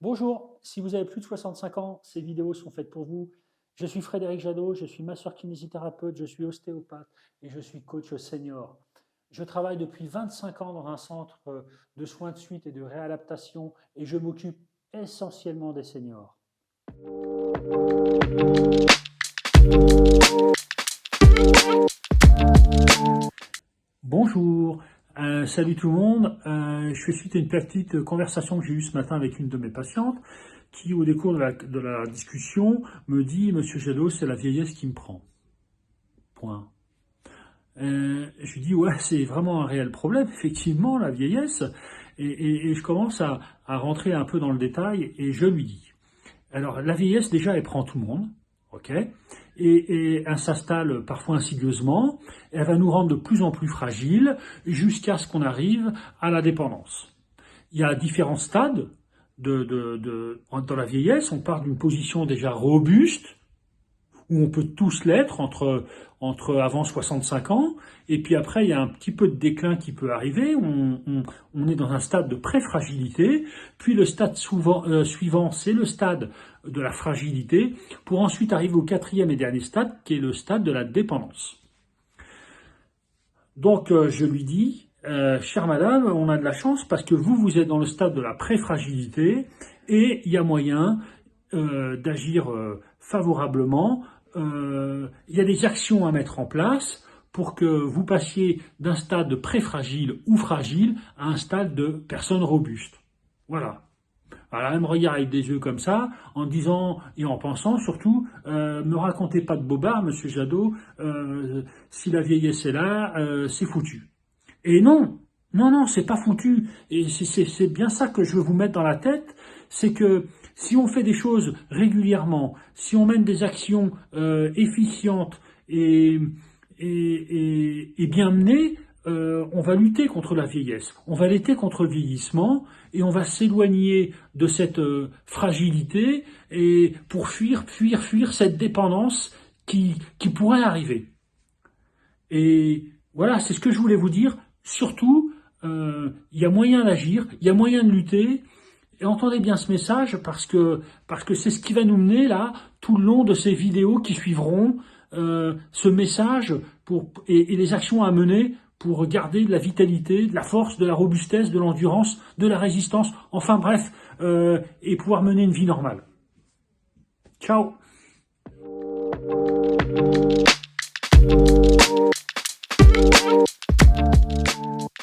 Bonjour, si vous avez plus de 65 ans, ces vidéos sont faites pour vous. Je suis Frédéric Jadot, je suis masseur kinésithérapeute, je suis ostéopathe et je suis coach senior. Je travaille depuis 25 ans dans un centre de soins de suite et de réadaptation et je m'occupe essentiellement des seniors. Bonjour, salut tout le monde. Je fais suite à une petite conversation que j'ai eue ce matin avec une de mes patientes qui, au décours de la discussion, me dit « Monsieur Jadot, c'est la vieillesse qui me prend. » Point. Je lui dis « Ouais, c'est vraiment un réel problème, effectivement, la vieillesse. » Et je commence à rentrer un peu dans le détail et je lui dis « Alors, la vieillesse, déjà, elle prend tout le monde. » ok, et elle s'installe parfois insidieusement, elle va nous rendre de plus en plus fragiles jusqu'à ce qu'on arrive à la dépendance. Il y a différents stades dans la vieillesse. On part d'une position déjà robuste, où on peut tous l'être entre avant 65 ans, et puis après il y a un petit peu de déclin qui peut arriver, on est dans un stade de pré-fragilité, puis le stade suivant c'est le stade de la fragilité, pour ensuite arriver au quatrième et dernier stade, qui est le stade de la dépendance. Donc je lui dis, chère madame, on a de la chance parce que vous êtes dans le stade de la pré-fragilité, et il y a moyen d'agir favorablement. Il y a des actions à mettre en place pour que vous passiez d'un stade de pré-fragile ou fragile à un stade de personne robuste. Voilà. Alors elle me regarde avec des yeux comme ça, en disant et en pensant surtout, me racontez pas de bobards, monsieur Jadot, si la vieillesse est là, c'est foutu. Et non, c'est pas foutu. Et c'est bien ça que je veux vous mettre dans la tête, c'est que si on fait des choses régulièrement, si on mène des actions efficientes et bien menées, on va lutter contre la vieillesse, on va lutter contre le vieillissement et on va s'éloigner de cette fragilité et pour fuir cette dépendance qui pourrait arriver. Et voilà, c'est ce que je voulais vous dire. Surtout, il y a moyen d'agir, il y a moyen de lutter. Et entendez bien ce message parce que c'est ce qui va nous mener là tout le long de ces vidéos qui suivront, ce message et les actions à mener pour garder de la vitalité, de la force, de la robustesse, de l'endurance, de la résistance, enfin bref, et pouvoir mener une vie normale. Ciao!